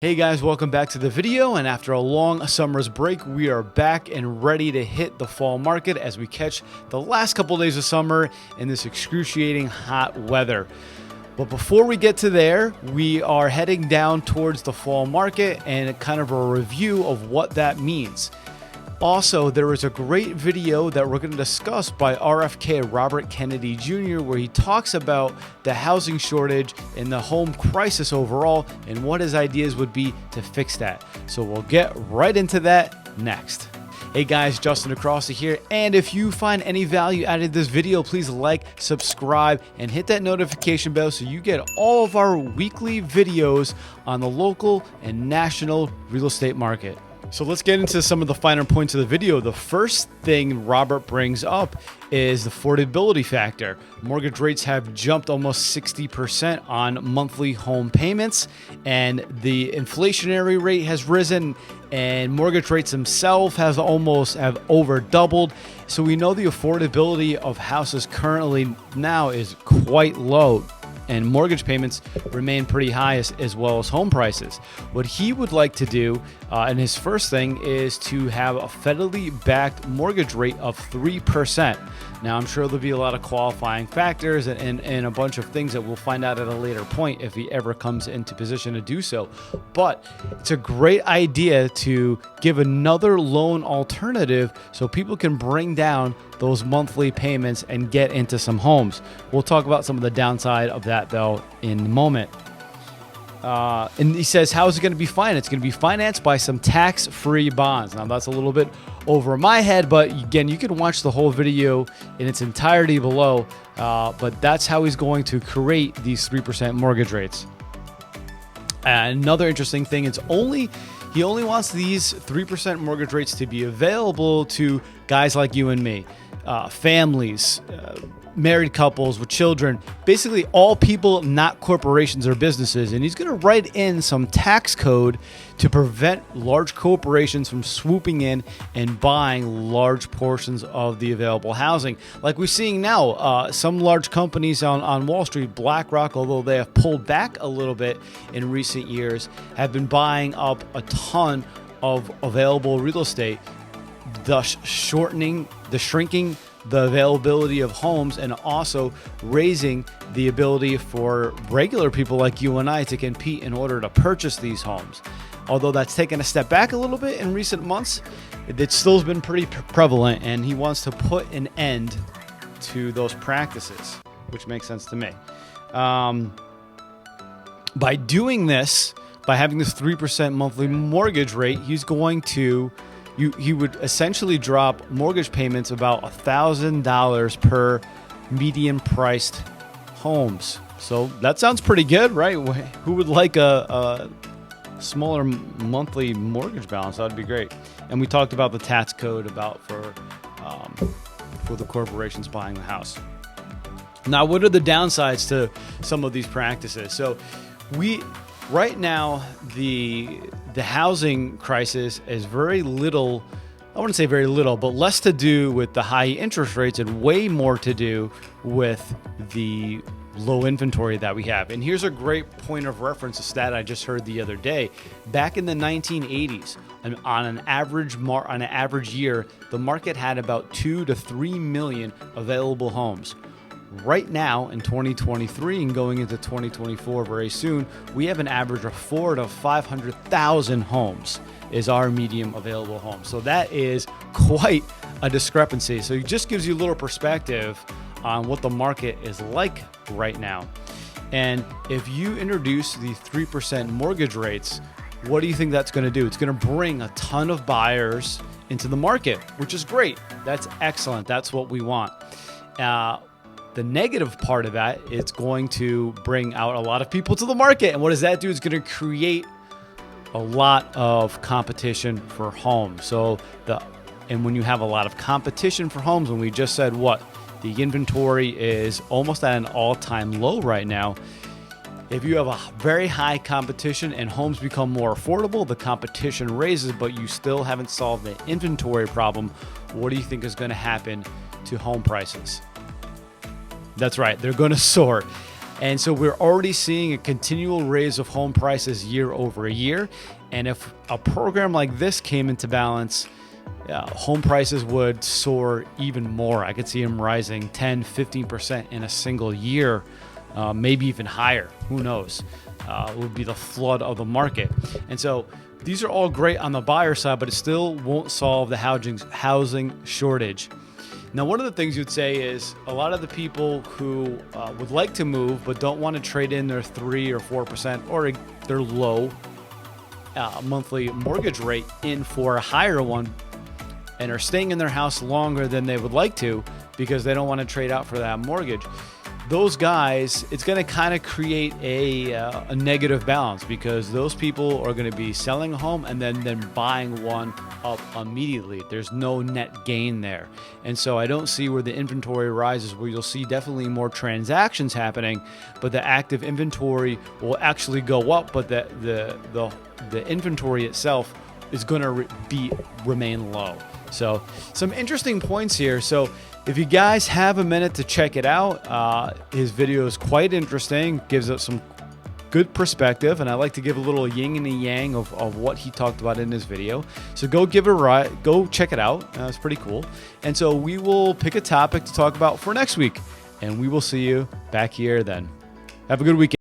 Hey guys, welcome back to the video, and after a long summer's break, we are back and ready to hit the fall market as we catch the last couple days of summer in this excruciating hot weather. But before we get to there, we are heading down towards the fall market and kind of a review of what that means. Also, there is a great video that we're going to discuss by RFK, Robert Kennedy Jr., where he talks about the housing shortage and the home crisis overall and what his ideas would be to fix that. So we'll get right into that next. Hey guys, Justin DeCrosta here, and if you find any value added in this video, please like, subscribe, and hit that notification bell so you get all of our weekly videos on the local and national real estate market. So let's get into some of the finer points of the video. The first thing Robert brings up is the affordability factor. Mortgage rates have jumped almost 60% on monthly home payments, and the inflationary rate has risen, and mortgage rates themselves have over doubled. So we know the affordability of houses currently now is quite low, and mortgage payments remain pretty high as well as home prices. What he would like to do, and his first thing, is to have a federally backed mortgage rate of 3%. Now, I'm sure there'll be a lot of qualifying factors and a bunch of things that we'll find out at a later point if he ever comes into position to do so. But it's a great idea to give another loan alternative so people can bring down those monthly payments and get into some homes. We'll talk about some of the downside of that though in a moment. And he says, how is it going to be financed? It's going to be financed by some tax-free bonds. Now that's a little bit over my head, but again, you can watch the whole video in its entirety below. But that's how he's going to create these 3% mortgage rates. Another interesting thing is he only wants these 3% mortgage rates to be available to guys like you and me, families, married couples with children, basically all people, not corporations or businesses. And he's going to write in some tax code to prevent large corporations from swooping in and buying large portions of the available housing. Like we're seeing now, some large companies on Wall Street, BlackRock, although they have pulled back a little bit in recent years, have been buying up a ton of available real estate, thus shrinking the availability of homes and also raising the ability for regular people like you and I to compete in order to purchase these homes. Although that's taken a step back a little bit in recent months, it still has been pretty prevalent, and he wants to put an end to those practices, which makes sense to me. By doing this, by having this 3% monthly mortgage rate, he's going to he would essentially drop mortgage payments about $1,000 per median priced homes. So that sounds pretty good, right? Who would like a smaller monthly mortgage balance? That would be great. And we talked about the tax code for the corporations buying the house. Now, what are the downsides to some of these practices? So right now, the housing crisis is very little, I wouldn't say very little, but less to do with the high interest rates and way more to do with the low inventory that we have. And here's a great point of reference, a stat I just heard the other day. Back in the 1980s, on an average year, the market had about 2 to 3 million available homes. Right now in 2023 and going into 2024 very soon, we have an average of 400,000 to 500,000 homes is our medium available home. So that is quite a discrepancy. So it just gives you a little perspective on what the market is like right now. And if you introduce the 3% mortgage rates, what do you think that's going to do? It's going to bring a ton of buyers into the market, which is great. That's excellent. That's what we want. The negative part of that, it's going to bring out a lot of people to the market. And what does that do? It's going to create a lot of competition for homes. And when you have a lot of competition for homes, and we just said the inventory is almost at an all-time low right now. If you have a very high competition and homes become more affordable, the competition raises, but you still haven't solved the inventory problem. What do you think is going to happen to home prices? That's right, they're going to soar. And so we're already seeing a continual raise of home prices year over year. And if a program like this came into balance, home prices would soar even more. I could see them rising 10, 15% in a single year, maybe even higher. Who knows? It would be the flood of the market. And so these are all great on the buyer side, but it still won't solve the housing shortage. Now, one of the things you'd say is a lot of the people who would like to move but don't want to trade in their 3 or 4% or their low monthly mortgage rate in for a higher one, and are staying in their house longer than they would like to because they don't want to trade out for that mortgage. Those guys, it's going to kind of create a negative balance, because those people are going to be selling a home and then buying one up immediately. There's no net gain there. And so I don't see where the inventory rises, where you'll see definitely more transactions happening, but the active inventory will actually go up, but the inventory itself is going to remain low. So some interesting points here. So if you guys have a minute to check it out, his video is quite interesting, gives us some good perspective, and I like to give a little yin and a yang of what he talked about in his video. So go give it a ride, go check it out. It's pretty cool. And so we will pick a topic to talk about for next week, and we will see you back here then. Have a good weekend.